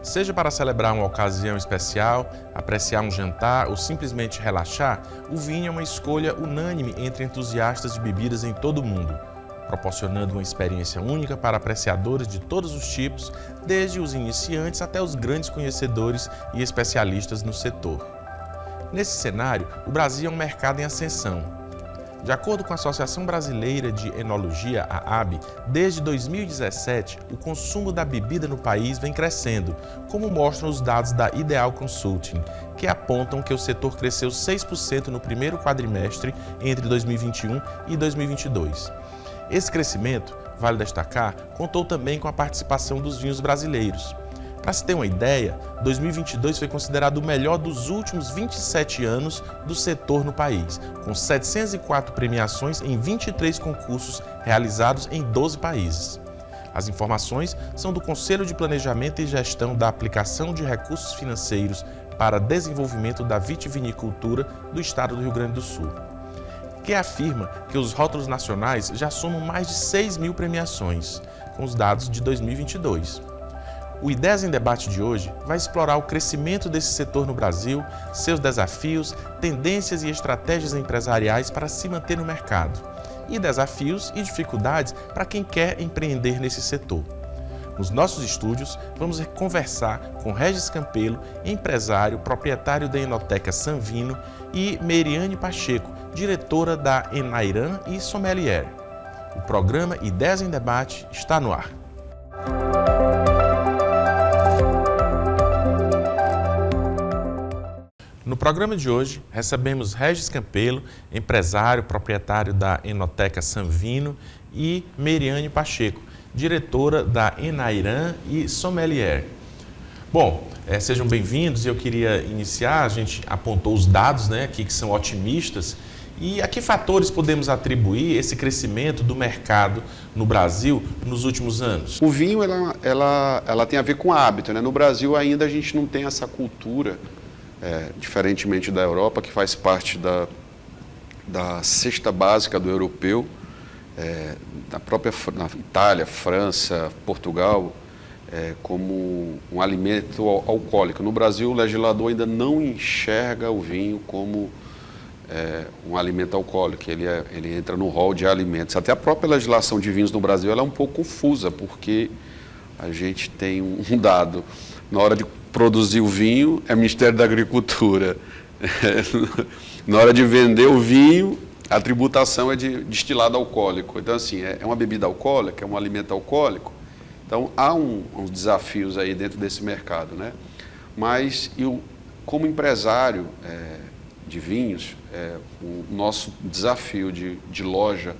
Seja para celebrar uma ocasião especial, apreciar um jantar ou simplesmente relaxar, o vinho é uma escolha unânime entre entusiastas de bebidas em todo o mundo, proporcionando uma experiência única para apreciadores de todos os tipos, desde os iniciantes até os grandes conhecedores e especialistas no setor. Nesse cenário, o Brasil é um mercado em ascensão. De acordo com a Associação Brasileira de Enologia, a AB, desde 2017, o consumo da bebida no país vem crescendo, como mostram os dados da Ideal Consulting, que apontam que o setor cresceu 6% no primeiro quadrimestre entre 2021 e 2022. Esse crescimento, vale destacar, contou também com a participação dos vinhos brasileiros. Para se ter uma ideia, 2022 foi considerado o melhor dos últimos 27 anos do setor no país, com 704 premiações em 23 concursos realizados em 12 países. As informações são do Conselho de Planejamento e Gestão da Aplicação de Recursos Financeiros para Desenvolvimento da Vitivinicultura do Estado do Rio Grande do Sul, que afirma que os rótulos nacionais já somam mais de 6.000 premiações, com os dados de 2022. O Ideias em Debate de hoje vai explorar o crescimento desse setor no Brasil, seus desafios, tendências e estratégias empresariais para se manter no mercado, e desafios e dificuldades para quem quer empreender nesse setor. Nos nossos estúdios, vamos conversar com Regis Campelo, empresário, proprietário da Enoteca Sanvino, e Meriane Pacheco, diretora da Enairan e Sommelier. O programa Ideias em Debate está no ar. No programa de hoje, recebemos Regis Campelo, empresário, proprietário da Enoteca Sanvino, e Meriane Pacheco, diretora da Enairan e Sommelier. Bom, sejam bem-vindos. Eu queria iniciar, a gente apontou os dados aqui que são otimistas, e a que fatores podemos atribuir esse crescimento do mercado no Brasil nos últimos anos? O vinho, ela tem a ver com hábito, né? No Brasil ainda a gente não tem essa cultura, diferentemente da Europa, que faz parte da cesta básica do europeu, na Itália, França, Portugal, como um alimento alcoólico. No Brasil, o legislador ainda não enxerga o vinho como um alimento alcoólico, ele entra no rol de alimentos. Até a própria legislação de vinhos no Brasil ela é um pouco confusa, porque a gente tem um dado, na hora de produzir o vinho é Ministério da Agricultura, na hora de vender o vinho a tributação é de destilado alcoólico. Então assim, é uma bebida alcoólica, é um alimento alcoólico, então há uns desafios aí dentro desse mercado, né? Mas eu, como empresário de vinhos, o nosso desafio de loja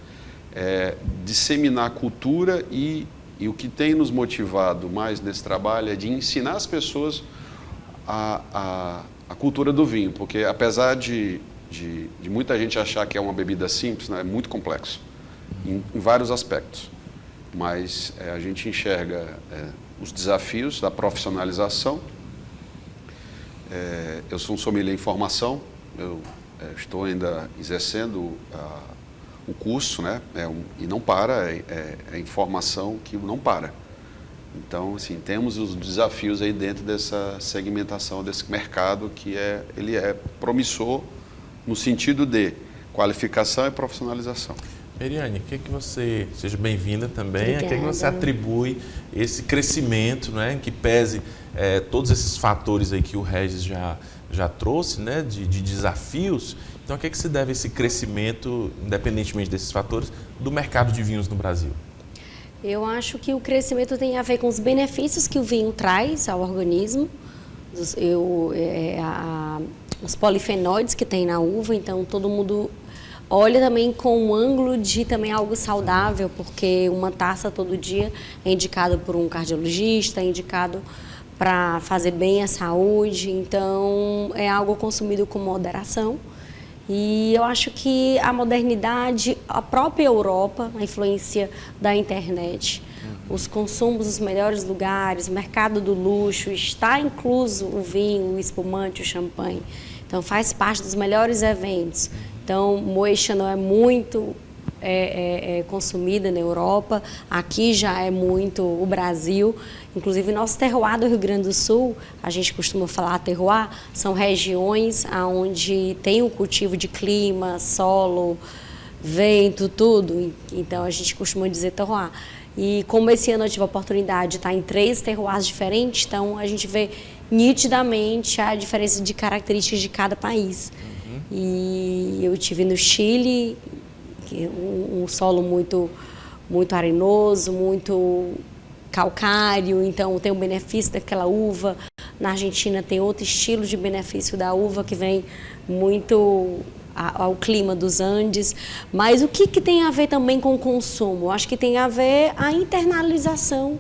é disseminar a cultura e o que tem nos motivado mais nesse trabalho é de ensinar as pessoas a cultura do vinho, porque apesar de muita gente achar que é uma bebida simples, né, é muito complexo em vários aspectos, mas a gente enxerga os desafios da profissionalização. Eu sou um sommelier em formação, eu estou ainda exercendo o curso, né? E não para, é informação que não para. Então, assim, temos os desafios aí dentro dessa segmentação desse mercado que ele é promissor no sentido de qualificação e profissionalização. Meriane, seja bem-vinda também, Obrigada. a que você atribui esse crescimento, em que pese todos esses fatores aí que o Regis já trouxe, de desafios. Então, a que se deve esse crescimento, independentemente desses fatores, do mercado de vinhos no Brasil? Eu acho que o crescimento tem a ver com os benefícios que o vinho traz ao organismo, os polifenóides que tem na uva. Então, todo mundo olha também com um ângulo de também algo saudável, porque uma taça todo dia é indicado por um cardiologista, é indicado para fazer bem à saúde. Então, é algo consumido com moderação. E eu acho que a modernidade, a própria Europa, a influência da internet, os consumos nos melhores lugares, o mercado do luxo, está incluso o vinho, o espumante, o champanhe. Então, faz parte dos melhores eventos. Então, Moët Chandon é muito é consumida na Europa, aqui já é muito o Brasil. Inclusive, nosso terroir do Rio Grande do Sul, a gente costuma falar terroir, são regiões onde tem um cultivo de clima, solo, vento, tudo. Então, a gente costuma dizer terroir. E como esse ano eu tive a oportunidade de estar em 3 terroirs diferentes, então a gente vê nitidamente a diferença de características de cada país. E eu tive no Chile, que é um solo muito arenoso, muito calcário, então tem o benefício daquela uva. Na Argentina tem outro estilo de benefício da uva que vem muito ao clima dos Andes. Mas o que tem a ver também com o consumo? Eu acho que tem a ver a internalização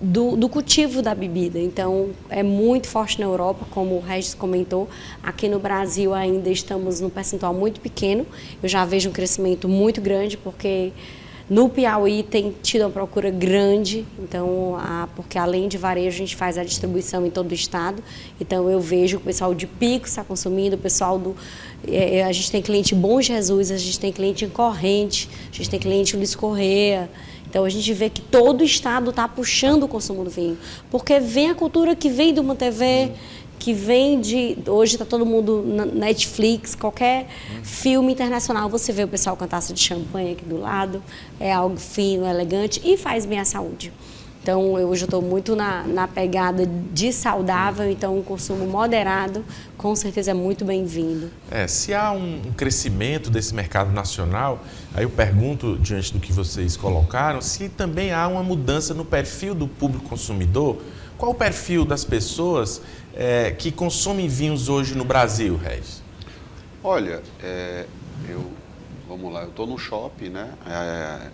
do cultivo da bebida. Então, é muito forte na Europa, como o Regis comentou. Aqui no Brasil ainda estamos num percentual muito pequeno. Eu já vejo um crescimento muito grande, porque no Piauí tem tido uma procura grande, então, porque além de varejo, a gente faz a distribuição em todo o estado. Então, eu vejo que o pessoal de Pico está consumindo, o pessoal a gente tem cliente em Bom Jesus, a gente tem cliente em Corrente, a gente tem cliente em Luiz Correia. Então, a gente vê que todo o estado está puxando o consumo do vinho, porque vem a cultura que vem de uma TV, que vem hoje está todo mundo na Netflix, qualquer filme internacional, você vê o pessoal com a taça de champanhe aqui do lado, é algo fino, elegante e faz bem à saúde. Então, hoje eu estou muito na pegada de saudável, então um consumo moderado, com certeza é muito bem-vindo. Se há um crescimento desse mercado nacional, aí eu pergunto, diante do que vocês colocaram, se também há uma mudança no perfil do público consumidor. Qual o perfil das pessoas que consomem vinhos hoje no Brasil, Regis? Olha, vamos lá, eu estou no shopping, né?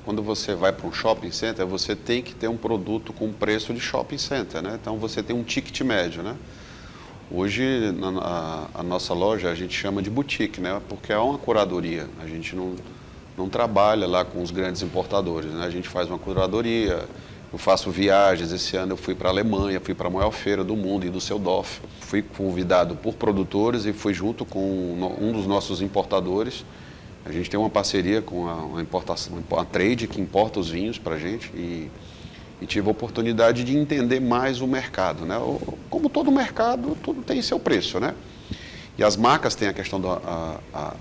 Quando você vai para um shopping center, você tem que ter um produto com preço de shopping center, né? Então você tem um ticket médio, né? Hoje, a nossa loja a gente chama de boutique, né? Porque é uma curadoria. A gente não trabalha lá com os grandes importadores, né? A gente faz uma curadoria. Eu faço viagens. Esse ano eu fui para a Alemanha, fui para a maior feira do mundo, em Düsseldorf. Fui convidado por produtores e fui junto com um dos nossos importadores. A gente tem uma parceria com a Trade, que importa os vinhos para a gente, e tive a oportunidade de entender mais o mercado, né? Como todo mercado, tudo tem seu preço, né? E as marcas têm a questão,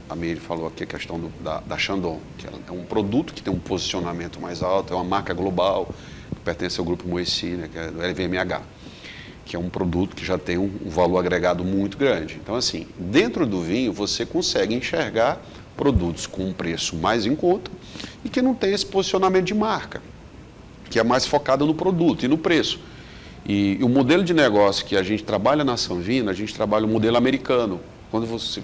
a Meire falou aqui, a questão da Chandon, que é um produto que tem um posicionamento mais alto, é uma marca global, que pertence ao grupo Moeci, né, que é do LVMH, que é um produto que já tem um valor agregado muito grande. Então, assim, dentro do vinho, você consegue enxergar produtos com um preço mais em conta e que não tem esse posicionamento de marca, que é mais focado no produto e no preço. E o modelo de negócio que a gente trabalha na Sanvina, a gente trabalha o modelo americano.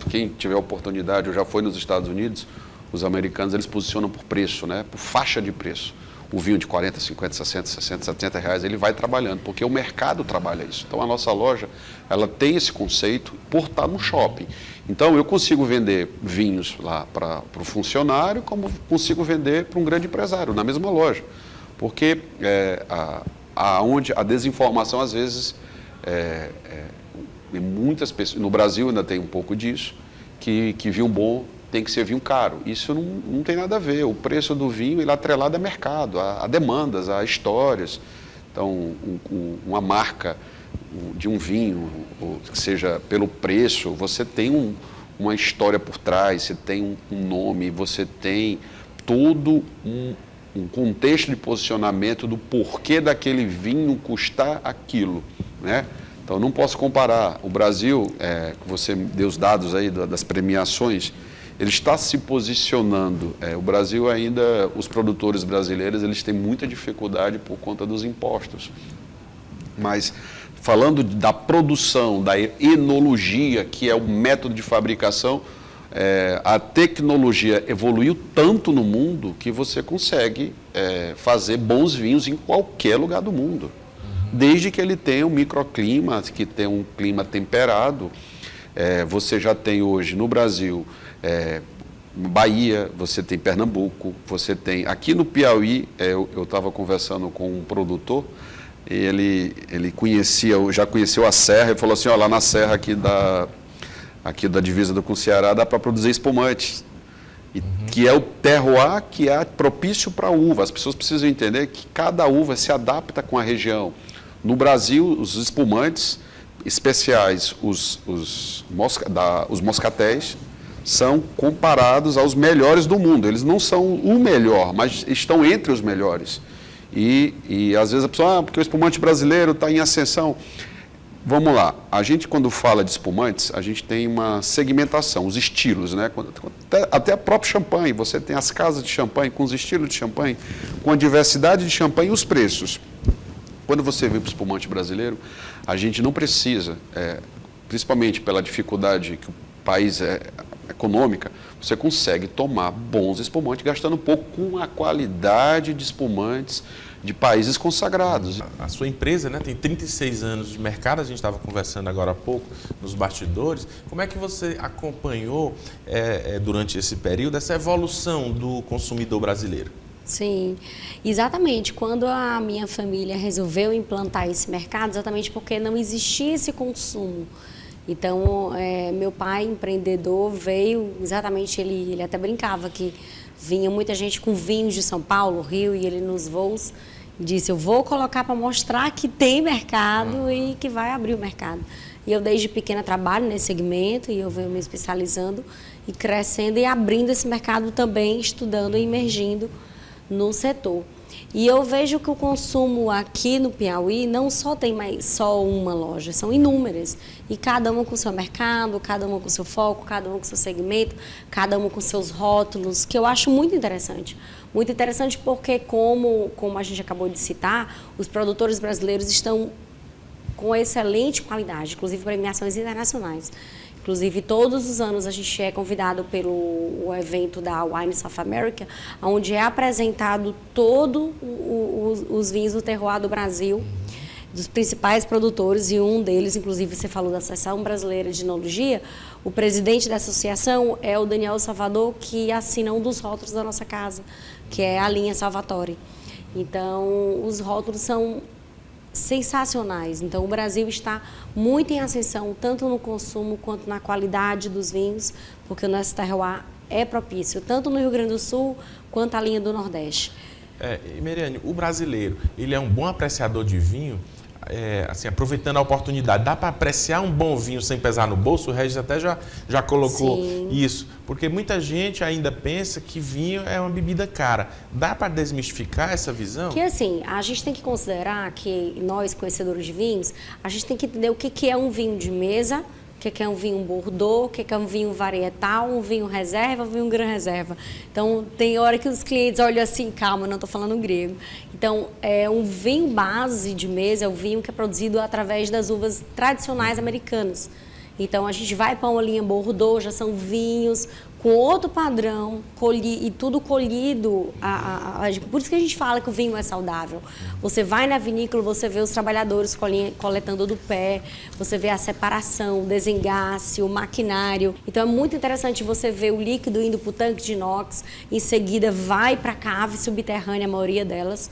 Quem tiver oportunidade, ou já foi nos Estados Unidos, os americanos eles posicionam por preço, né? Por faixa de preço. O vinho de 40, 50, 60, 60, 70 reais, ele vai trabalhando, porque o mercado trabalha isso. Então, a nossa loja, ela tem esse conceito por estar no shopping. Então, eu consigo vender vinhos lá para o funcionário, como consigo vender para um grande empresário, na mesma loja. Porque onde a desinformação, às vezes, muitas pessoas, no Brasil ainda tem um pouco disso, que vinho bom tem que ser vinho caro. Isso não tem nada a ver. O preço do vinho ele é atrelado a mercado, a demandas, a histórias. Então, uma marca de um vinho, que seja pelo preço, você tem uma história por trás, você tem um nome, você tem todo um contexto de posicionamento do porquê daquele vinho custar aquilo, né? Então, não posso comparar. O Brasil, você deu os dados aí das premiações, ele está se posicionando. O Brasil ainda, os produtores brasileiros, eles têm muita dificuldade por conta dos impostos. Mas, falando da produção, da enologia, que é o método de fabricação, a tecnologia evoluiu tanto no mundo que você consegue fazer bons vinhos em qualquer lugar do mundo. Desde que ele tenha um microclima, que tenha um clima temperado. Você já tem hoje no Brasil, Bahia, você tem Pernambuco, você tem... Aqui no Piauí, eu estava conversando com um produtor, e ele já conheceu a serra, e falou assim, ó, lá na serra aqui da divisa com o Ceará, dá para produzir espumantes. que é o terroir que é propício para a uva. As pessoas precisam entender que cada uva se adapta com a região. No Brasil, os espumantes especiais, os moscatéis, são comparados aos melhores do mundo. Eles não são o melhor, mas estão entre os melhores. E às vezes a pessoa, porque o espumante brasileiro está em ascensão. Vamos lá, a gente quando fala de espumantes, a gente tem uma segmentação, os estilos, né? Até a própria champanhe, você tem as casas de champanhe com os estilos de champanhe, com a diversidade de champanhe e os preços. Quando você vem para o espumante brasileiro, a gente não precisa, principalmente pela dificuldade que o país é econômica, você consegue tomar bons espumantes gastando pouco com a qualidade de espumantes de países consagrados. A sua empresa, né, tem 36 anos de mercado, a gente estava conversando agora há pouco nos bastidores. Como é que você acompanhou durante esse período essa evolução do consumidor brasileiro? Sim, exatamente. Quando a minha família resolveu implantar esse mercado, exatamente porque não existia esse consumo. Então, meu pai, empreendedor, veio, exatamente, ele até brincava que vinha muita gente com vinhos de São Paulo, Rio, e ele nos voos disse, eu vou colocar para mostrar que tem mercado e que vai abrir o mercado. E eu desde pequena trabalho nesse segmento e eu venho me especializando e crescendo e abrindo esse mercado também, estudando e emergindo no setor. E eu vejo que o consumo aqui no Piauí não só tem mais só uma loja, são inúmeras. E cada uma com seu mercado, cada uma com seu foco, cada uma com seu segmento, cada uma com seus rótulos, que eu acho muito interessante. Muito interessante porque, como a gente acabou de citar, os produtores brasileiros estão com excelente qualidade, inclusive premiações internacionais. Inclusive, todos os anos a gente é convidado pelo evento da Wine South America, onde é apresentado todos os vinhos do terroir do Brasil, dos principais produtores, e um deles, inclusive, você falou da Associação Brasileira de Enologia, o presidente da associação é o Daniel Salvador, que assina um dos rótulos da nossa casa, que é a linha Salvatore. Então, os rótulos são sensacionais. Então, o Brasil está muito em ascensão, tanto no consumo quanto na qualidade dos vinhos, porque o nosso terroir é propício, tanto no Rio Grande do Sul quanto a linha do Nordeste. Meriane, o brasileiro, ele é um bom apreciador de vinho? Assim, aproveitando a oportunidade, dá para apreciar um bom vinho sem pesar no bolso? O Regis até já colocou Sim. isso, porque muita gente ainda pensa que vinho é uma bebida cara. Dá para desmistificar essa visão? Que assim, a gente tem que considerar que nós, conhecedores de vinhos, a gente tem que entender o que é um vinho de mesa, o que é um vinho Bordeaux, o que é um vinho varietal, um vinho reserva, um vinho gran reserva. Então, tem hora que os clientes olham assim, calma, não estou falando grego. Então, um vinho base de mesa é o vinho que é produzido através das uvas tradicionais americanas. Então, a gente vai para uma linha Bordeaux, já são vinhos com outro padrão, e tudo colhido. Por isso que a gente fala que o vinho é saudável. Você vai na vinícola, você vê os trabalhadores coletando do pé, você vê a separação, o desengace, o maquinário. Então, é muito interessante você ver o líquido indo para o tanque de inox, em seguida vai para a cave subterrânea, a maioria delas.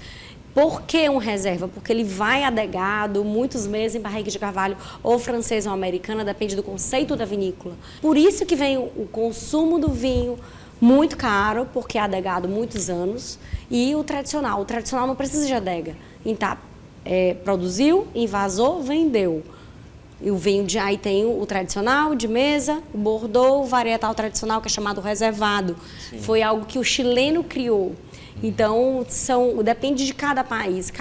Por que um reserva? Porque ele vai adegado muitos meses em barrica de carvalho ou francesa ou americana, depende do conceito da vinícola. Por isso que vem o consumo do vinho muito caro, porque é adegado muitos anos, e o tradicional. O tradicional não precisa de adega. Então, produziu, invasou, vendeu. E o vinho aí tem o tradicional, de mesa, o Bordeaux, o varietal tradicional, que é chamado reservado. Sim. Foi algo que o chileno criou. Então, depende de cada país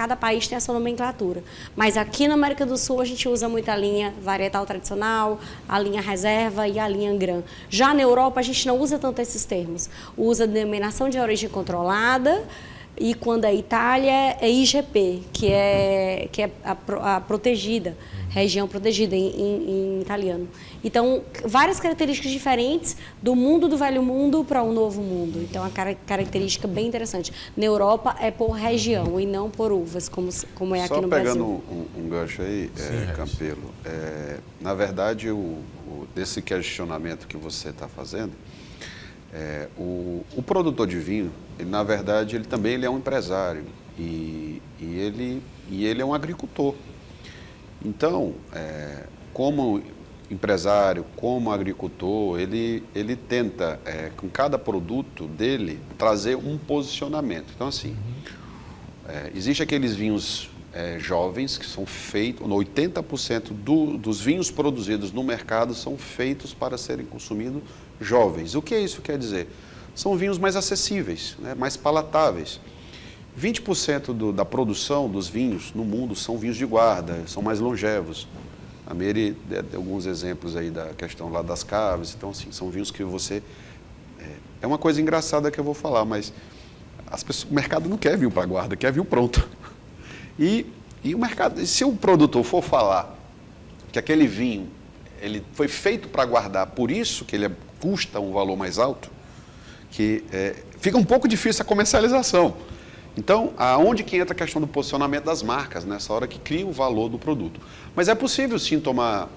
tem a sua nomenclatura. Mas aqui na América do Sul a gente usa muito a linha varietal tradicional, a linha reserva e a linha gran. Já na Europa a gente não usa tanto esses termos. Usa denominação de origem controlada e quando é Itália é IGP, que é a protegida, região protegida em italiano. Então, várias características diferentes do mundo do velho mundo para o novo mundo. Então, é uma característica bem interessante. Na Europa é por região e não por uvas, como é aqui no Brasil. Só pegando um gancho aí, Campelo, na verdade, desse questionamento que você está fazendo, o produtor de vinho, na verdade, ele também é um empresário e ele é um agricultor. Então, como empresário, como agricultor, ele tenta, com cada produto dele, trazer um posicionamento. Então, assim, existe aqueles vinhos jovens que são feitos, 80% dos vinhos produzidos no mercado são feitos para serem consumidos jovens. O que isso quer dizer? São vinhos mais acessíveis, né, mais palatáveis. 20% da produção dos vinhos no mundo são vinhos de guarda, são mais longevos. A Meire deu alguns exemplos aí da questão lá das caves. Então, assim, são vinhos que você... É uma coisa engraçada que eu vou falar, mas o mercado não quer vinho para guarda, quer vinho pronto. E o mercado, se o produtor for falar que aquele vinho ele foi feito para guardar, por isso que ele custa um valor mais alto, que fica um pouco difícil a comercialização. Então, aonde que entra a questão do posicionamento das marcas, nessa hora que cria o valor do produto. Mas é possível, sim, tomar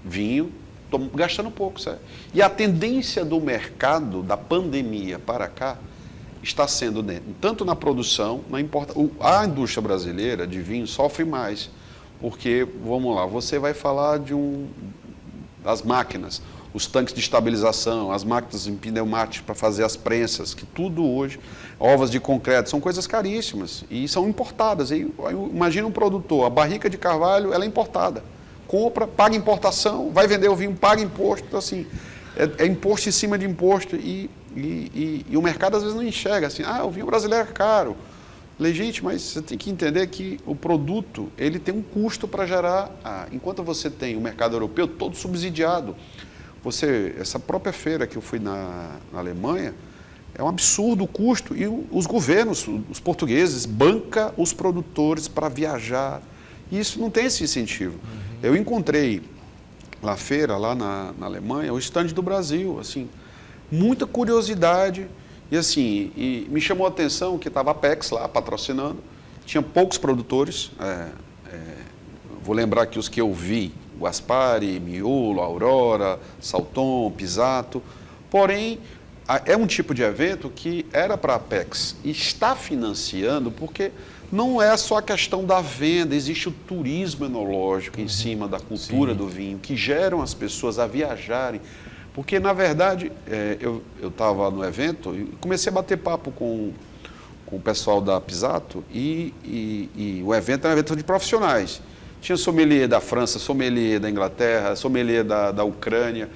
vinho gastando pouco, certo? E a tendência do mercado, da pandemia para cá, está sendo, tanto na produção, a indústria brasileira de vinho sofre mais, porque, vamos lá, você vai falar das máquinas, os tanques de estabilização, as máquinas pneumáticas para fazer as prensas, que tudo hoje, ovas de concreto, são coisas caríssimas e são importadas. Imagina um produtor, a barrica de carvalho, ela é importada, compra, paga importação, vai vender o vinho, paga imposto, então, assim, é imposto em cima de imposto e o mercado às vezes não enxerga assim, o vinho brasileiro é caro. Falei, gente, mas você tem que entender que o produto, ele tem um custo para gerar, enquanto você tem o mercado europeu todo subsidiado, essa própria feira que eu fui na Alemanha, é um absurdo o custo e os governos, os portugueses, bancam os produtores para viajar, e isso não tem esse incentivo. Eu encontrei na feira, lá na Alemanha, o estande do Brasil, assim, muita curiosidade, e assim, me chamou a atenção que estava a Apex lá patrocinando, tinha poucos produtores, vou lembrar que os que eu vi, Gaspari, Miolo, Aurora, Salton, Pisato, porém, é um tipo de evento que era para a Apex e está financiando, porque não é só a questão da venda, existe o turismo enológico em cima da cultura do vinho, que geram as pessoas a viajarem. Porque, na verdade, eu estava no evento e comecei a bater papo com o pessoal da Pisato e o evento era um evento de profissionais. Tinha sommelier da França, sommelier da Inglaterra, sommelier da Ucrânia.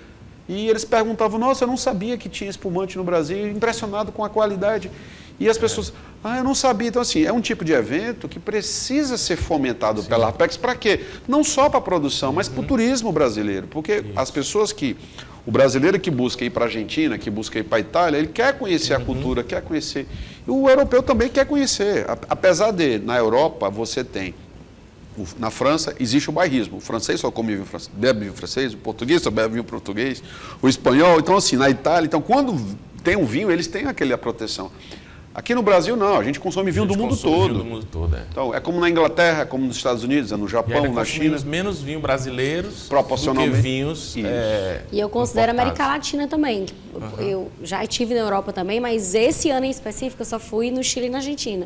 E eles perguntavam, nossa, eu não sabia que tinha espumante no Brasil, impressionado com a qualidade. E as pessoas, eu não sabia. Então, assim, é um tipo de evento que precisa ser fomentado pela Apex. Para quê? Não só para a produção, mas para o turismo brasileiro. Porque as pessoas o brasileiro que busca ir para a Argentina, que busca ir para a Itália, ele quer conhecer a cultura, quer conhecer. E o europeu também quer conhecer. Apesar de, na Europa, você tem, na França, existe o bairrismo. O francês só come vinho francês, bebe vinho francês, o português só bebe vinho português, o espanhol. Então, assim, na Itália, então, quando tem um vinho, eles têm aquela proteção. Aqui no Brasil, não, a gente consome vinho do mundo todo. Vinho do mundo todo, Então, é como na Inglaterra, é como nos Estados Unidos, é no Japão, na China. Menos vinho brasileiros proporcionalmente do que vinhos E eu considero importados. América Latina também. Eu já estive na Europa também, mas esse ano em específico eu só fui no Chile e na Argentina.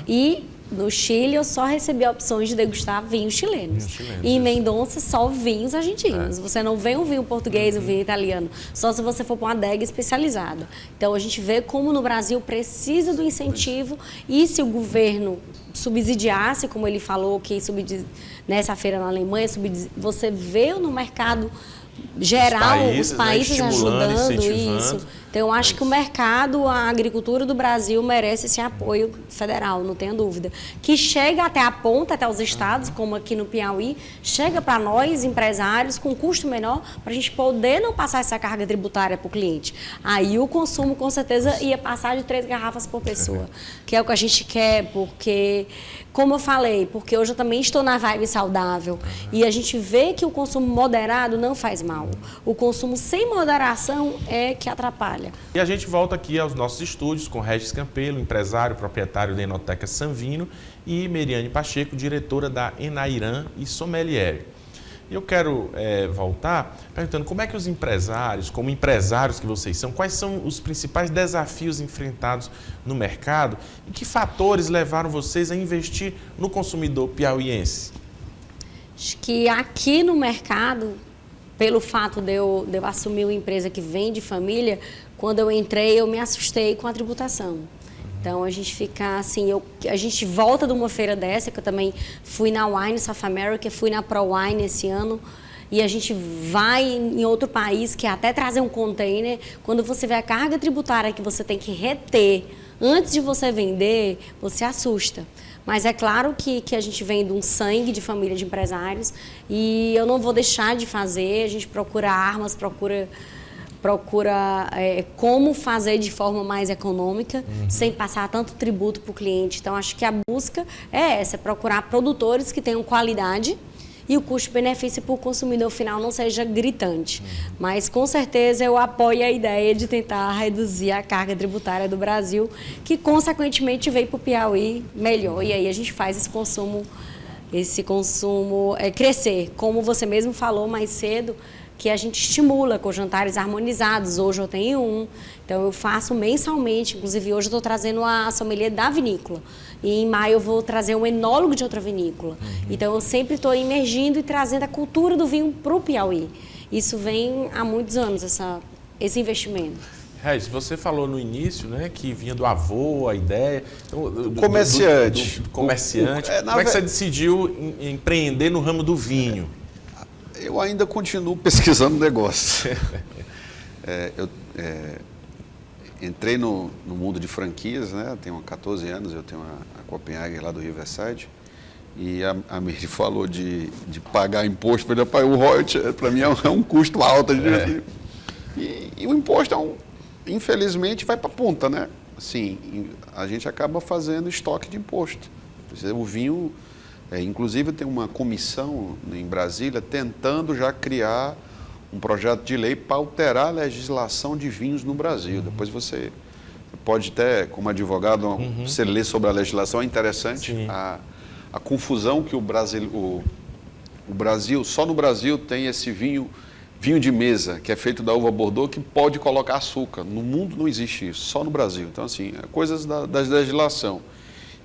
E no Chile eu só recebi opções de degustar vinhos chilenos. E em Mendonça só vinhos argentinos. Você não vê um vinho português, um vinho italiano, só se você for para uma adega especializada. Então a gente vê como no Brasil precisa do incentivo e se o governo subsidiasse, como ele falou que nessa feira na Alemanha, você vê no mercado geral os países ajudando isso. Então, eu acho que o mercado, a agricultura do Brasil merece esse apoio federal, não tenho dúvida. Que chega até a ponta, até os estados, como aqui no Piauí, chega para nós, empresários, com custo menor, para a gente poder não passar essa carga tributária para o cliente. Aí o consumo, com certeza, ia passar de 3 garrafas por pessoa, que é o que a gente quer, porque, como eu falei, porque hoje eu também estou na vibe saudável, e a gente vê que o consumo moderado não faz mal. O consumo sem moderação é que atrapalha. E a gente volta aqui aos nossos estúdios com Regis Campelo, empresário, proprietário da Enoteca Sanvino, e Meriane Pacheco, diretora da Enairan e sommelier. E eu quero voltar perguntando como é que os empresários, como empresários que vocês são, quais são os principais desafios enfrentados no mercado e que fatores levaram vocês a investir no consumidor piauiense? Acho que aqui no mercado, pelo fato de eu assumir uma empresa que vem de família, quando eu entrei, eu me assustei com a tributação. Então, a gente fica assim, a gente volta de uma feira dessa, que eu também fui na Wine South America, fui na Pro Wine esse ano, e a gente vai em outro país, que é até trazer um container, quando você vê a carga tributária que você tem que reter antes de você vender, você assusta. Mas é claro que a gente vem de um sangue de família de empresários, e eu não vou deixar de fazer, a gente procura armas, procura como fazer de forma mais econômica, sem passar tanto tributo para o cliente. Então, acho que a busca é essa, procurar produtores que tenham qualidade e o custo-benefício para o consumidor final não seja gritante. Mas, com certeza, eu apoio a ideia de tentar reduzir a carga tributária do Brasil, que, consequentemente, veio para o Piauí melhor. E aí a gente faz esse consumo crescer. Como você mesmo falou mais cedo, que a gente estimula com jantares harmonizados. Hoje eu tenho um, então eu faço mensalmente. Inclusive, hoje eu estou trazendo a sommelier da vinícola. E em maio eu vou trazer um enólogo de outra vinícola. Então, eu sempre estou emergindo e trazendo a cultura do vinho para o Piauí. Isso vem há muitos anos, esse investimento. Regis, você falou no início, né, que vinha do avô, a ideia. Então, comerciante. Comerciante. Como é que você decidiu empreender no ramo do vinho? Eu ainda continuo pesquisando negócio. Eu entrei no mundo de franquias, né? Tenho 14 anos, eu tenho a Copenhagen lá do Riverside. E a Miri falou de pagar imposto. O royalty, para mim, é um custo alto. E o imposto, infelizmente, vai para a ponta, né? Assim, a gente acaba fazendo estoque de imposto. O vinho... inclusive, tem uma comissão em Brasília tentando já criar um projeto de lei para alterar a legislação de vinhos no Brasil. Depois você pode até, como advogado, você ler sobre a legislação, é interessante a confusão que o Brasil, só no Brasil tem esse vinho de mesa, que é feito da uva Bordeaux, que pode colocar açúcar. No mundo não existe isso, só no Brasil. Então, assim, coisas da legislação.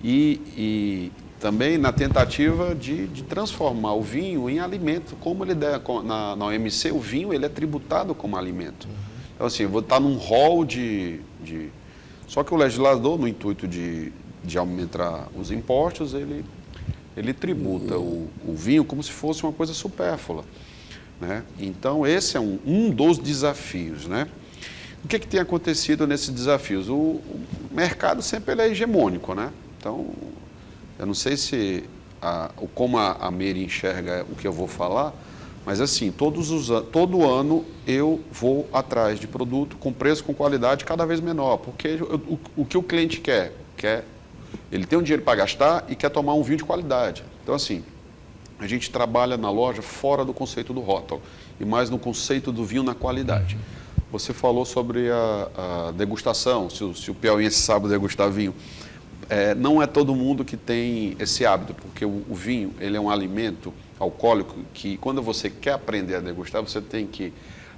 E também na tentativa de transformar o vinho em alimento, como ele der na OMC, o vinho ele é tributado como alimento. Então, assim, eu vou estar num rol Só que o legislador, no intuito de aumentar os impostos, ele tributa o vinho como se fosse uma coisa supérflua, né? Então, esse é um dos desafios, né? O que tem acontecido nesses desafios? O mercado sempre ele é hegemônico, né? Então, eu não sei como a Mary enxerga o que eu vou falar, mas assim, todo ano eu vou atrás de produto com preço, com qualidade cada vez menor, porque o que o cliente quer, ele tem um dinheiro para gastar e quer tomar um vinho de qualidade. Então, assim, a gente trabalha na loja fora do conceito do rótulo e mais no conceito do vinho na qualidade. Você falou sobre a degustação, se o piauiense sabe degustar vinho. Não é todo mundo que tem esse hábito, porque o vinho ele é um alimento alcoólico que, quando você quer aprender a degustar, você tem que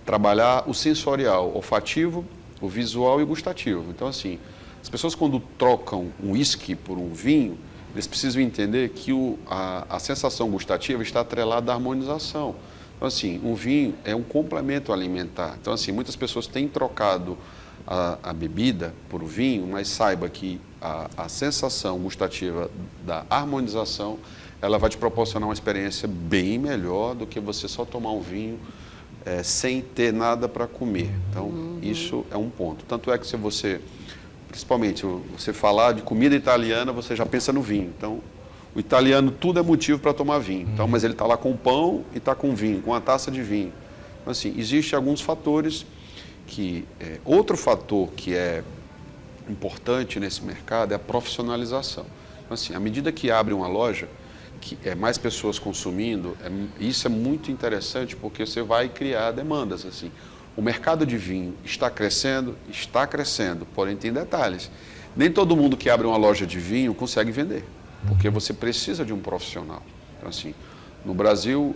trabalhar o sensorial, olfativo, o visual e o gustativo. Então, assim, as pessoas quando trocam um uísque por um vinho, eles precisam entender que a sensação gustativa está atrelada à harmonização. Então, assim, um vinho é um complemento alimentar. Então, assim, muitas pessoas têm trocado a bebida por o vinho, mas saiba que a sensação gustativa da harmonização, ela vai te proporcionar uma experiência bem melhor do que você só tomar um vinho sem ter nada para comer. Então, isso é um ponto. Tanto é que se você, principalmente, você falar de comida italiana, você já pensa no vinho. Então, o italiano, tudo é motivo para tomar vinho. Então, mas ele está lá com pão e está com vinho, com uma taça de vinho. Então, assim, existem alguns fatores que... outro fator que é importante nesse mercado é a profissionalização. Então, assim, à medida que abre uma loja, que mais pessoas consumindo, isso é muito interessante porque você vai criar demandas. Assim. O mercado de vinho está crescendo, porém tem detalhes. Nem todo mundo que abre uma loja de vinho consegue vender, porque você precisa de um profissional. Então, assim, no Brasil,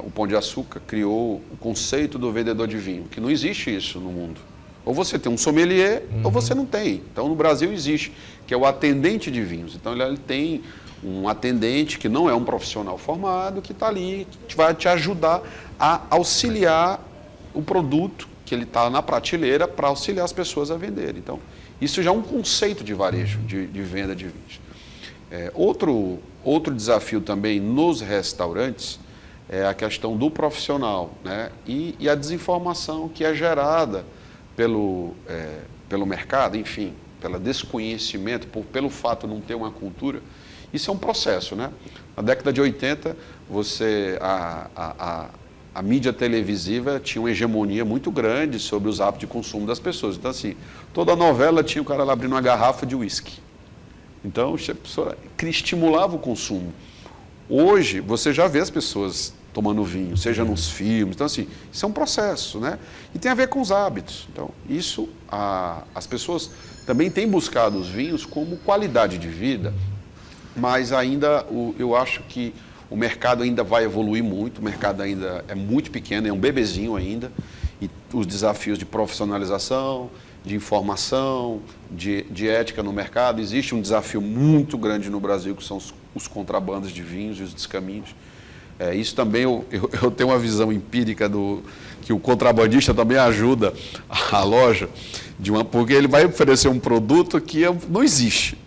o Pão de Açúcar criou o conceito do vendedor de vinho, que não existe isso no mundo. Ou você tem um sommelier, ou você não tem. Então, no Brasil existe, que é o atendente de vinhos. Então, ele tem um atendente que não é um profissional formado, que está ali, que vai te ajudar a auxiliar o produto que ele está na prateleira para auxiliar as pessoas a venderem. Então, isso já é um conceito de varejo, de venda de vinhos. Outro desafio também nos restaurantes é a questão do profissional, né? E a desinformação que é gerada pelo mercado, enfim, pelo desconhecimento, pelo fato de não ter uma cultura. Isso é um processo, né? Na década de 80, a mídia televisiva tinha uma hegemonia muito grande sobre os hábitos de consumo das pessoas. Então, assim, toda novela tinha o cara lá abrindo uma garrafa de uísque. Então, a pessoa estimulava o consumo. Hoje, você já vê as pessoas tomando vinho, seja nos filmes. Então, assim, isso é um processo, né? E tem a ver com os hábitos. Então, as pessoas também têm buscado os vinhos como qualidade de vida, mas ainda eu acho que o mercado ainda vai evoluir muito, o mercado ainda é muito pequeno, é um bebezinho ainda, e os desafios de profissionalização, de informação, de ética no mercado. Existe um desafio muito grande no Brasil, que são os contrabandos de vinhos e os descaminhos. Isso também eu tenho uma visão empírica que o contrabandista também ajuda a loja, porque ele vai oferecer um produto que não existe.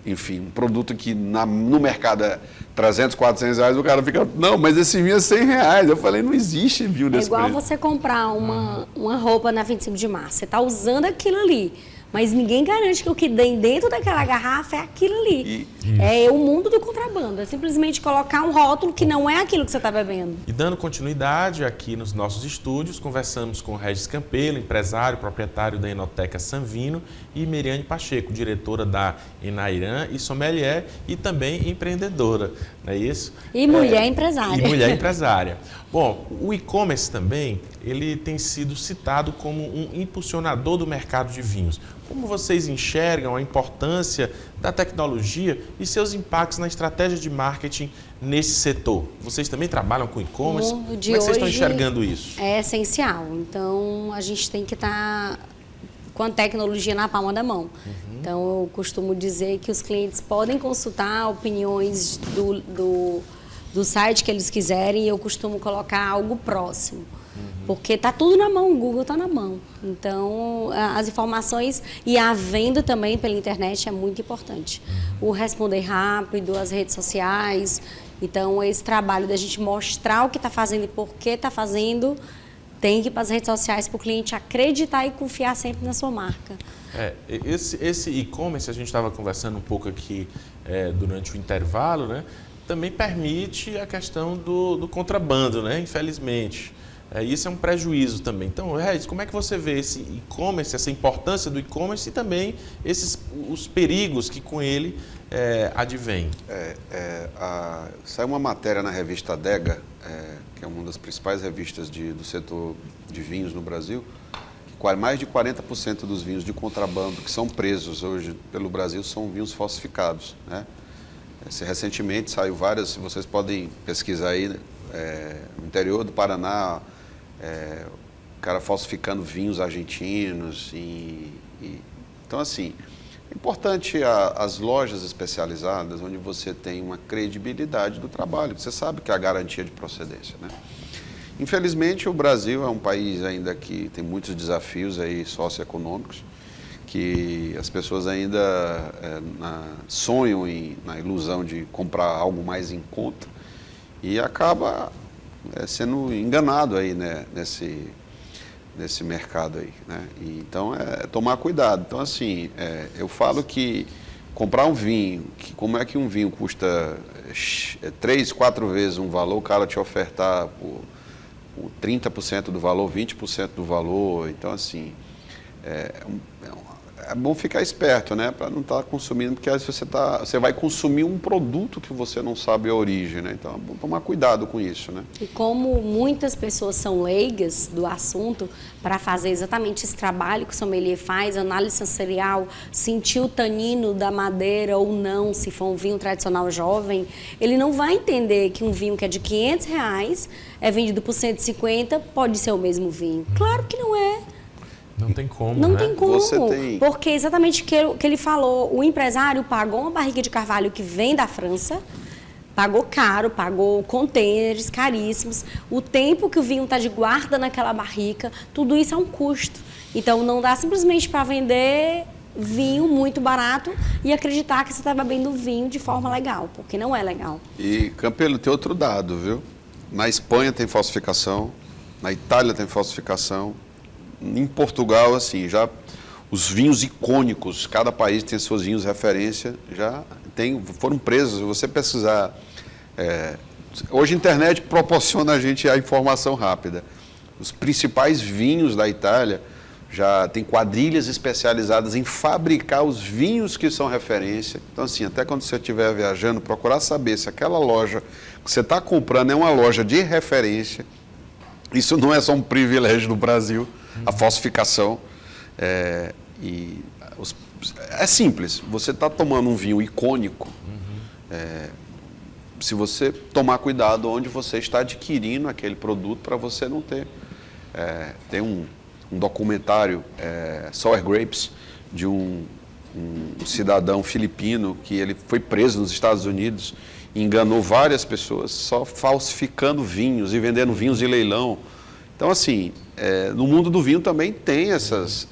Enfim, um produto que no mercado é 300, 400 reais, o cara fica, não, mas esse vinho é 100 reais. Eu falei, não existe vinho desse preço. É igual você comprar uma roupa na 25 de março, você está usando aquilo ali, mas ninguém garante que o que tem dentro daquela garrafa é aquilo ali. É o mundo do contrabando, é simplesmente colocar um rótulo que não é aquilo que você está bebendo. E dando continuidade aqui nos nossos estúdios, conversamos com Regis Campelo, empresário, proprietário da Enoteca Sanvino, e Meriane Pacheco, diretora da Enairan e sommelier e também empreendedora, não é isso? E mulher empresária. E mulher empresária. Bom, o e-commerce também, ele tem sido citado como um impulsionador do mercado de vinhos. Como vocês enxergam a importância da tecnologia e seus impactos na estratégia de marketing nesse setor? Vocês também trabalham com e-commerce? Como é que vocês estão enxergando isso? É essencial. Então, a gente tem que estar com a tecnologia na palma da mão. Então, eu costumo dizer que os clientes podem consultar opiniões do site que eles quiserem, e eu costumo colocar algo próximo. Porque está tudo na mão, o Google está na mão. Então, as informações e a venda também pela internet é muito importante. O responder rápido, as redes sociais. Então, esse trabalho da gente mostrar o que está fazendo e por que está fazendo, tem que ir para as redes sociais para o cliente acreditar e confiar sempre na sua marca. Esse e-commerce, a gente estava conversando um pouco aqui durante o intervalo, né? Também permite a questão do contrabando, né? Infelizmente. Isso é um prejuízo também. Então, Regis, como é que você vê esse e-commerce, essa importância do e-commerce e também os perigos que com ele advêm? Saiu uma matéria na revista Adega, que é uma das principais revistas do setor de vinhos no Brasil, que mais de 40% dos vinhos de contrabando que são presos hoje pelo Brasil são vinhos falsificados, né? Recentemente saiu várias, vocês podem pesquisar aí, no interior do Paraná, o cara falsificando vinhos argentinos. Então, assim, é importante as lojas especializadas, onde você tem uma credibilidade do trabalho, que você sabe que é a garantia de procedência, né? Infelizmente, o Brasil é um país ainda que tem muitos desafios aí socioeconômicos, que as pessoas ainda sonham na ilusão de comprar algo mais em conta e acaba sendo enganado aí, né, nesse mercado aí, né? Então, tomar cuidado. Então, assim, eu falo que comprar um vinho, como é que um vinho custa 3, 4 vezes um valor, o cara te ofertar por 30% do valor, 20% do valor. Então, assim, é bom ficar esperto, né, para não estar consumindo, porque às vezes você vai consumir um produto que você não sabe a origem, né? Então é bom tomar cuidado com isso, né? E como muitas pessoas são leigas do assunto, para fazer exatamente esse trabalho que o sommelier faz, análise sensorial, sentir o tanino da madeira ou não, se for um vinho tradicional jovem, ele não vai entender que um vinho que é de R$500 é vendido por 150, pode ser o mesmo vinho. Claro que não é. Não tem como, Não né? tem como, Você tem... porque exatamente o que ele falou, o empresário pagou uma barrica de carvalho que vem da França, pagou caro, pagou contêineres caríssimos, o tempo que o vinho está de guarda naquela barrica, tudo isso é um custo. Então, não dá simplesmente para vender vinho muito barato e acreditar que você está bebendo vinho de forma legal, porque não é legal. E, Campelo, tem outro dado, viu? Na Espanha tem falsificação, na Itália tem falsificação, em Portugal, assim, já os vinhos icônicos, cada país tem seus vinhos referência, foram presos. Se você pesquisar, hoje a internet proporciona a gente a informação rápida. Os principais vinhos da Itália já tem quadrilhas especializadas em fabricar os vinhos que são referência. Então, assim, até quando você estiver viajando, procurar saber se aquela loja que você está comprando é uma loja de referência. Isso não é só um privilégio do Brasil, a falsificação. É simples, você está tomando um vinho icônico, se você tomar cuidado onde você está adquirindo aquele produto para você não ter. Tem um documentário, Sour Grapes, de um cidadão filipino que ele foi preso nos Estados Unidos e enganou várias pessoas só falsificando vinhos e vendendo vinhos de leilão. Então, assim, no mundo do vinho também tem essas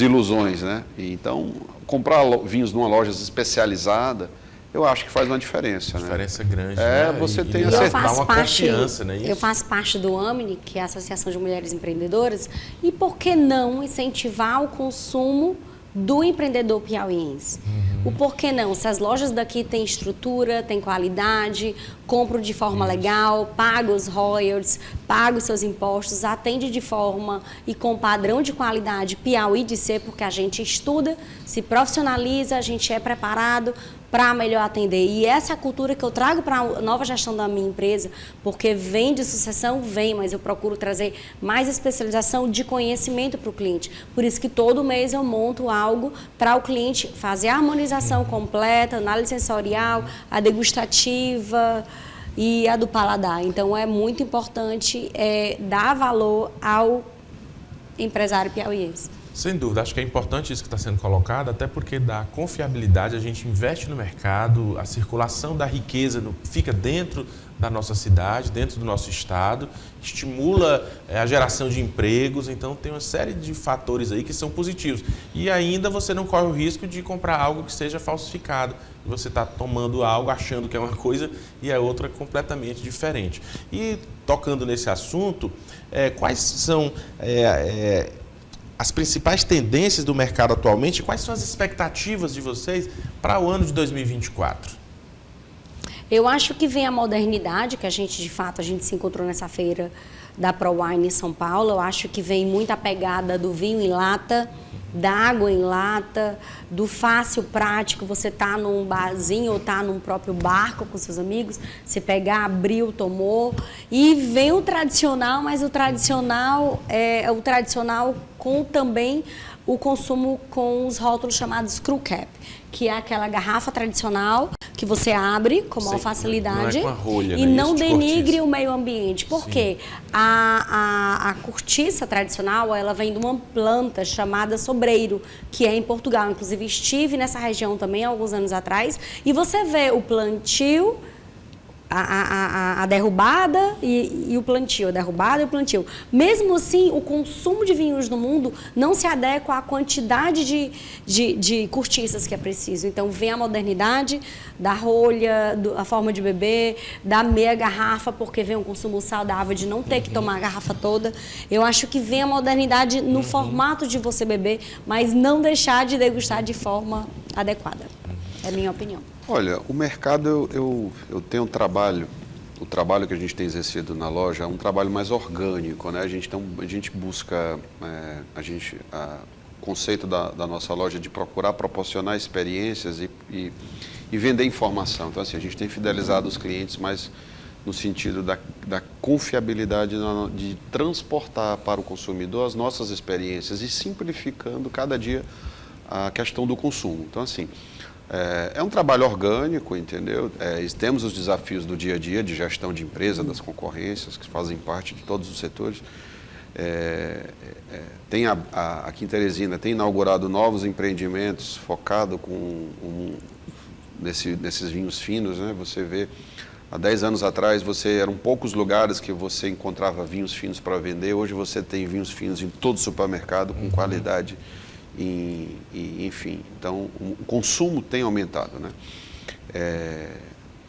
ilusões, né? E, então, comprar vinhos numa loja especializada, eu acho que faz uma diferença, né? Diferença grande, né? Você tem acertar uma confiança, né? Eu faço parte do AMNI, que é a Associação de Mulheres Empreendedoras, e por que não incentivar o consumo do empreendedor piauiense? O porquê não? Se as lojas daqui têm estrutura, têm qualidade, compram de forma legal, pagam os royalties, pagam os seus impostos, atende de forma e com padrão de qualidade Piauí de ser, porque a gente estuda, se profissionaliza, a gente é preparado para melhor atender. E essa é a cultura que eu trago para a nova gestão da minha empresa, porque vem de sucessão, mas eu procuro trazer mais especialização de conhecimento para o cliente. Por isso que todo mês eu monto algo para o cliente fazer a harmonização completa, análise sensorial, a degustativa e a do paladar. Então, é muito importante dar valor ao empresário piauiense. Sem dúvida, acho que é importante isso que está sendo colocado, até porque dá confiabilidade, a gente investe no mercado, a circulação da riqueza fica dentro da nossa cidade, dentro do nosso estado, estimula a geração de empregos, então tem uma série de fatores aí que são positivos. E ainda você não corre o risco de comprar algo que seja falsificado. Você está tomando algo achando que é uma coisa e é outra completamente diferente. E tocando nesse assunto, quais são as principais tendências do mercado atualmente? Quais são as expectativas de vocês para o ano de 2024? Eu acho que vem a modernidade, que a gente se encontrou nessa feira da ProWine em São Paulo. Eu acho que vem muita pegada do vinho em lata, da água em lata, do fácil, prático. Você tá num barzinho ou tá num próprio barco com seus amigos, você pegar, abriu, tomou. E vem o tradicional, mas o tradicional é o tradicional com também o consumo com os rótulos chamados screw cap, que é aquela garrafa tradicional que você abre com maior facilidade não é com a rolha, e né? não denigre cortiça. o meio ambiente. Por quê? A cortiça tradicional, ela vem de uma planta chamada sobreiro, que é em Portugal. Inclusive, estive nessa região também há alguns anos atrás, e você vê o plantio, a derrubada e o plantio, a derrubada e o plantio. Mesmo assim, o consumo de vinhos no mundo não se adequa à quantidade de cortiças que é preciso. Então, vem a modernidade da rolha, a forma de beber, da meia garrafa, porque vem um consumo saudável de não ter que tomar a garrafa toda. Eu acho que vem a modernidade no formato de você beber, mas não deixar de degustar de forma adequada. É a minha opinião. Olha, o mercado, eu tenho um trabalho, o trabalho que a gente tem exercido na loja é um trabalho mais orgânico, né? A gente busca, o conceito da nossa loja de procurar proporcionar experiências e vender informação. Então, assim, a gente tem fidelizado os clientes, mas no sentido da confiabilidade de transportar para o consumidor as nossas experiências e simplificando cada dia a questão do consumo. Então, assim, é um trabalho orgânico, entendeu? Temos os desafios do dia a dia de gestão de empresa, das concorrências, que fazem parte de todos os setores. Aqui em Teresina tem inaugurado novos empreendimentos focados nesses vinhos finos, né? Você vê, há 10 anos atrás, eram poucos lugares que você encontrava vinhos finos para vender. Hoje você tem vinhos finos em todo supermercado, com qualidade, enfim. Então, o consumo tem aumentado, né?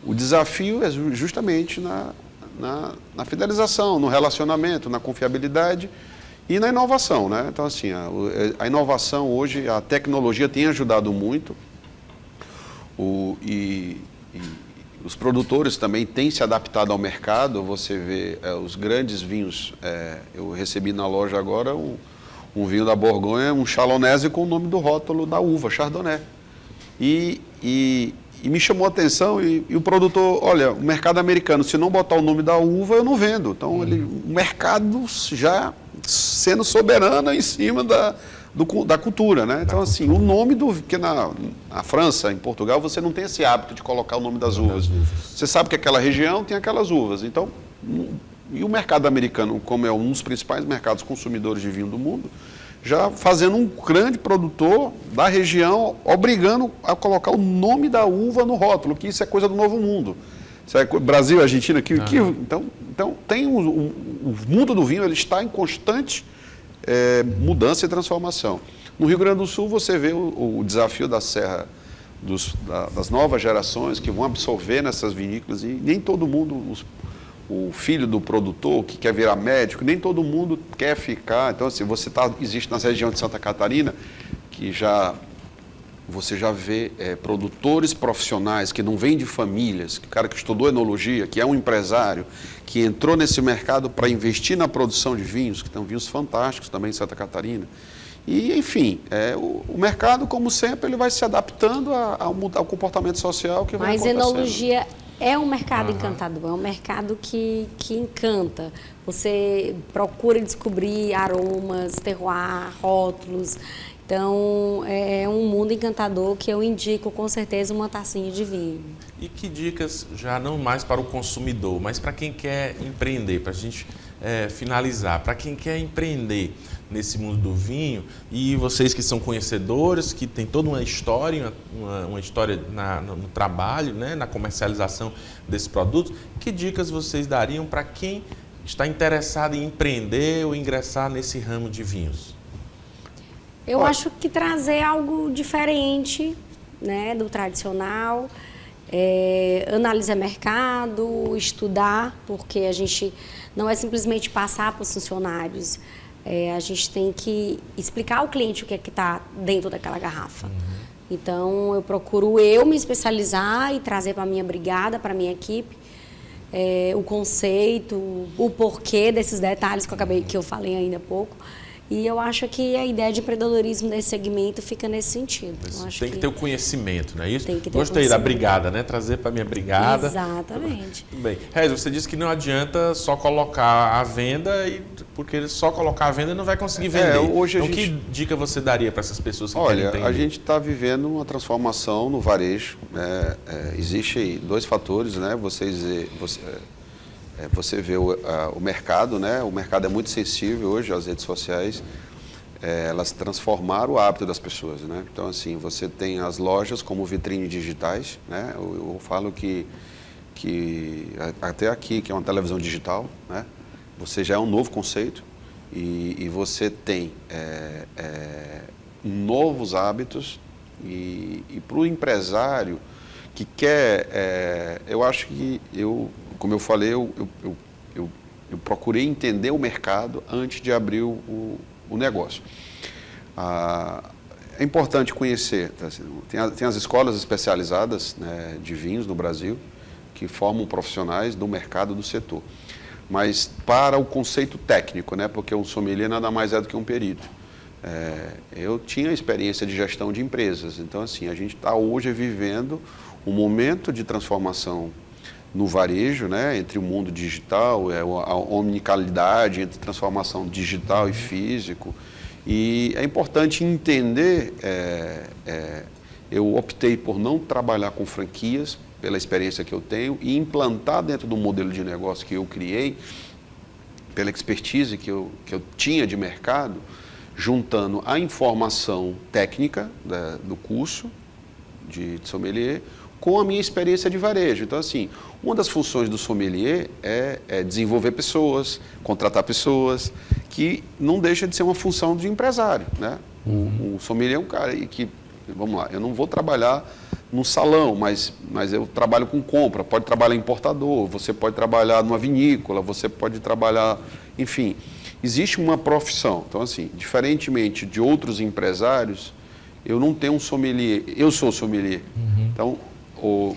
O desafio é justamente na fidelização, no relacionamento, na confiabilidade e na inovação, né? Então, assim, a inovação hoje, a tecnologia tem ajudado muito, e os produtores também têm se adaptado ao mercado. Você vê os grandes vinhos. Eu recebi na loja agora um vinho da Borgonha, um Chalonese com o nome do rótulo da uva, Chardonnay. E me chamou a atenção, e o produtor, olha, o mercado americano, se não botar o nome da uva, eu não vendo. Então, o mercado já sendo soberano em cima da cultura, né? Então, assim, o nome porque na França, em Portugal, você não tem esse hábito de colocar o nome das uvas. Você sabe que aquela região tem aquelas uvas. Então, e o mercado americano, como é um dos principais mercados consumidores de vinho do mundo, já fazendo um grande produtor da região, obrigando a colocar o nome da uva no rótulo, que isso é coisa do novo mundo. Isso é Brasil, Argentina, então tem o mundo do vinho, ele está em constante mudança e transformação. No Rio Grande do Sul, você vê o desafio da serra, das novas gerações que vão absorver nessas vinícolas, e nem todo mundo, o filho do produtor que quer virar médico, nem todo mundo quer ficar. Então, assim, existe na região de Santa Catarina, que você já vê produtores profissionais que não vêm de famílias, que o cara que estudou enologia, que é um empresário, que entrou nesse mercado para investir na produção de vinhos, que tem vinhos fantásticos também em Santa Catarina. E, enfim, o mercado, como sempre, ele vai se adaptando ao comportamento social que vai acontecendo. Mas enologia é um mercado encantador, é um mercado que encanta. Você procura descobrir aromas, terroir, rótulos. Então, é um mundo encantador que eu indico, com certeza, uma tacinha de vinho. E que dicas, já não mais para o consumidor, mas para quem quer empreender, para a gente finalizar, para quem quer empreender nesse mundo do vinho, e vocês que são conhecedores, que tem toda uma história, uma história no trabalho, né, na comercialização desses produtos, que dicas vocês dariam para quem está interessado em empreender ou ingressar nesse ramo de vinhos? Eu acho que trazer algo diferente, né, do tradicional, analisar mercado, estudar, porque a gente não é simplesmente passar para os funcionários. A gente tem que explicar ao cliente o que é que está dentro daquela garrafa. Então, eu procuro me especializar e trazer para a minha brigada, para a minha equipe, o conceito, o porquê desses detalhes que eu falei ainda há pouco. E eu acho que a ideia de empreendedorismo nesse segmento fica nesse sentido. Tem que ter o conhecimento, não é isso? Tem que ter Gostei da brigada, né? Trazer para a minha brigada. Exatamente. Tudo bem. Rez, você disse que não adianta só colocar à venda, porque só colocar à venda não vai conseguir vender. Então, que dica você daria para essas pessoas que querem empreender? Olha, a gente está vivendo uma transformação no varejo. Existem 2 fatores, né? Você vê o mercado, né? O mercado é muito sensível hoje, as redes sociais, elas transformaram o hábito das pessoas, né? Então, assim, você tem as lojas como vitrine digitais, né? Eu falo que até aqui, que é uma televisão digital, né? Você já é um novo conceito e você tem novos hábitos, e para o empresário que quer, eu acho que como eu falei, eu procurei entender o mercado antes de abrir o negócio. É importante conhecer, tem as escolas especializadas, né, de vinhos no Brasil, que formam profissionais do mercado do setor. Mas para o conceito técnico, né, porque um sommelier nada mais é do que um perito. Eu tinha experiência de gestão de empresas, então, assim, a gente está hoje vivendo um momento de transformação no varejo, né, entre o mundo digital, a omnicanalidade, entre transformação digital e físico. E é importante entender, eu optei por não trabalhar com franquias, pela experiência que eu tenho, e implantar dentro do modelo de negócio que eu criei, pela expertise que eu tinha de mercado, juntando a informação técnica do curso de sommelier com a minha experiência de varejo. Então, assim, uma das funções do sommelier é desenvolver pessoas, contratar pessoas, que não deixa de ser uma função de empresário, né? O sommelier é um cara que, vamos lá, eu não vou trabalhar num salão, mas eu trabalho com compra, pode trabalhar em importador, você pode trabalhar numa vinícola, você pode trabalhar, enfim, existe uma profissão. Então, assim, diferentemente de outros empresários, eu não tenho um sommelier, eu sou sommelier. Então,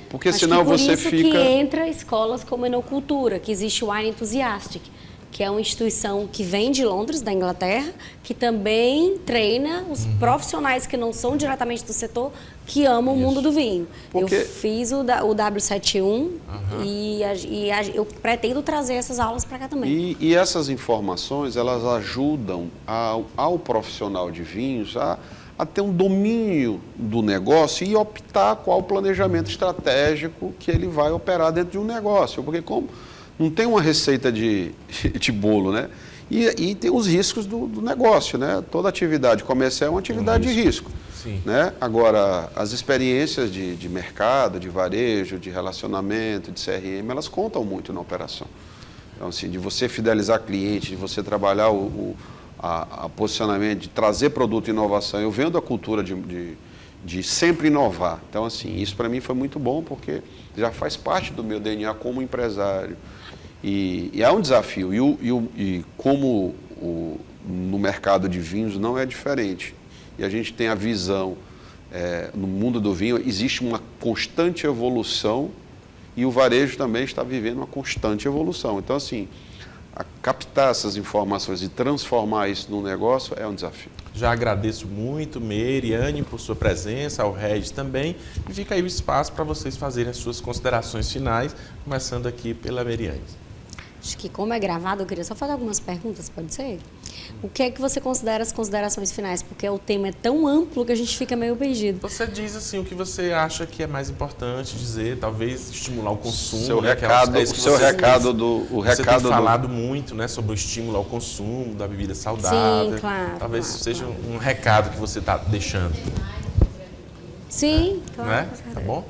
porque senão você fica... Por isso que entra escolas como Enocultura, que existe o Wine Enthusiastic, que é uma instituição que vem de Londres, da Inglaterra, que também treina os profissionais que não são diretamente do setor, que amam o mundo do vinho. Porque... Eu fiz o W71 e eu pretendo trazer essas aulas para cá também. E essas informações, elas ajudam ao profissional de vinhos a ter um domínio do negócio e optar qual o planejamento estratégico que ele vai operar dentro de um negócio. Porque como não tem uma receita de bolo, né? E tem os riscos do negócio, né? Toda atividade comercial é uma atividade de risco. Sim. Né? Agora, as experiências de mercado, de varejo, de relacionamento, de CRM, elas contam muito na operação. Então, assim, de você fidelizar cliente, de você trabalhar a posicionamento, de trazer produto e inovação. Eu venho da cultura de sempre inovar. Então, assim, isso para mim foi muito bom, porque já faz parte do meu DNA como empresário. E é um desafio. E como no mercado de vinhos não é diferente. E a gente tem a visão, no mundo do vinho, existe uma constante evolução e o varejo também está vivendo uma constante evolução. Então, assim, captar essas informações e transformar isso num negócio é um desafio. Já agradeço muito, Meire e Anne, por sua presença, ao Regis também. E fica aí o espaço para vocês fazerem as suas considerações finais, começando aqui pela Meriane. Acho que como é gravado, eu queria só fazer algumas perguntas, pode ser? O que é que você considera as considerações finais? Porque o tema é tão amplo que a gente fica meio perdido. Você diz assim o que você acha que é mais importante dizer, talvez estimular o consumo. Seu né? recado, o seu recado do Você tem falado muito, né, sobre o estímulo ao consumo da bebida saudável. Sim, claro. Talvez claro, seja claro. um recado que você está deixando. Sim, claro. Não é? Tá bom?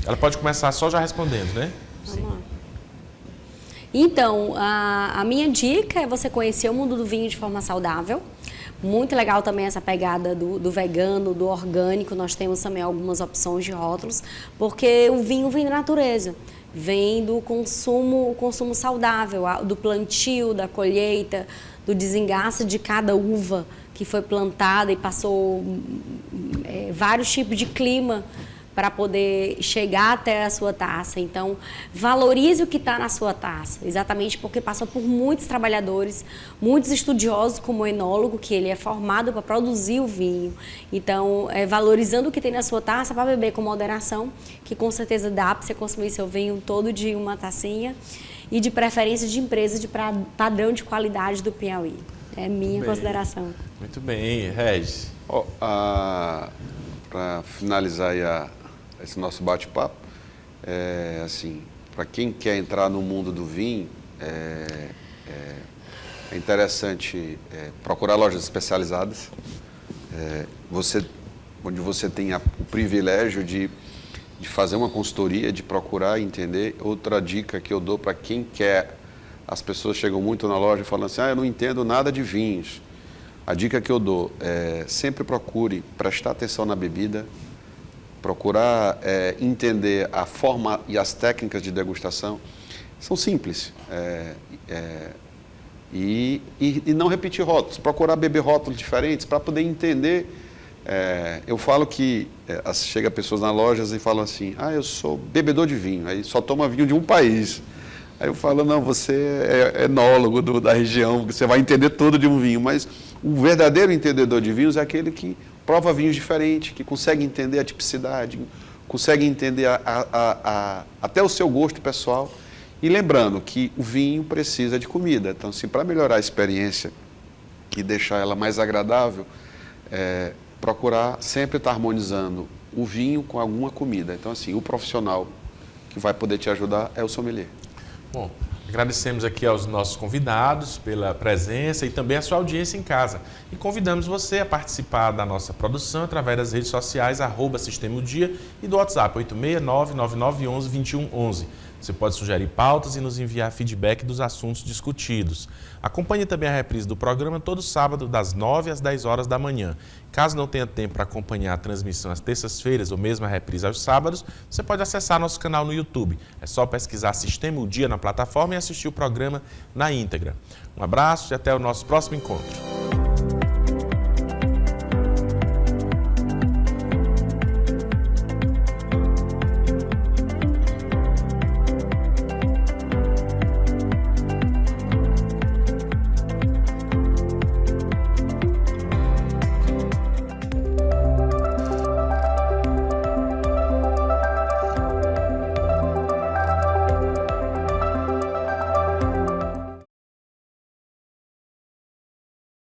Ela pode começar só já respondendo, né? Vamos lá. Então, a minha dica é você conhecer o mundo do vinho de forma saudável. Muito legal também essa pegada do vegano, do orgânico. Nós temos também algumas opções de rótulos, porque o vinho vem da natureza, vem do consumo, o consumo saudável, do plantio, da colheita, do desengaço de cada uva que foi plantada e passou vários tipos de clima para poder chegar até a sua taça. Então, valorize o que está na sua taça, exatamente porque passa por muitos trabalhadores, muitos estudiosos, como o enólogo, que ele é formado para produzir o vinho. Então, valorizando o que tem na sua taça para beber com moderação, que com certeza dá para você consumir seu vinho todo dia uma tacinha, e de preferência de empresa de padrão de qualidade do Piauí. É minha consideração. Muito bem, Regis. Para finalizar aí esse nosso bate-papo, assim, para quem quer entrar no mundo do vinho, é interessante procurar lojas especializadas, onde você tem o privilégio de fazer uma consultoria, de procurar entender. Outra dica que eu dou para quem quer, as pessoas chegam muito na loja e falam assim, eu não entendo nada de vinhos. A dica que eu dou é sempre procure prestar atenção na bebida, procurar entender a forma e as técnicas de degustação. São simples. E não repetir rótulos, procurar beber rótulos diferentes para poder entender. Eu falo que chega pessoas nas lojas e falam assim, eu sou bebedor de vinho, aí só toma vinho de um país. Aí eu falo, não, você é enólogo da região, você vai entender tudo de um vinho, mas o verdadeiro entendedor de vinhos é aquele que prova vinhos diferentes, que consegue entender a tipicidade, consegue entender até o seu gosto pessoal. E lembrando que o vinho precisa de comida. Então, assim, para melhorar a experiência e deixar ela mais agradável, procurar sempre estar harmonizando o vinho com alguma comida. Então, assim, o profissional que vai poder te ajudar é o sommelier. Bom, Agradecemos aqui aos nossos convidados pela presença e também a sua audiência em casa. E convidamos você a participar da nossa produção através das redes sociais, @Sistema O Dia e do WhatsApp 869-9911-2111. Você pode sugerir pautas e nos enviar feedback dos assuntos discutidos. Acompanhe também a reprise do programa todo sábado, das 9 às 10 horas da manhã. Caso não tenha tempo para acompanhar a transmissão às terças-feiras ou mesmo a reprise aos sábados, você pode acessar nosso canal no YouTube. É só pesquisar Sistema O Dia na plataforma e assistir o programa na íntegra. Um abraço e até o nosso próximo encontro.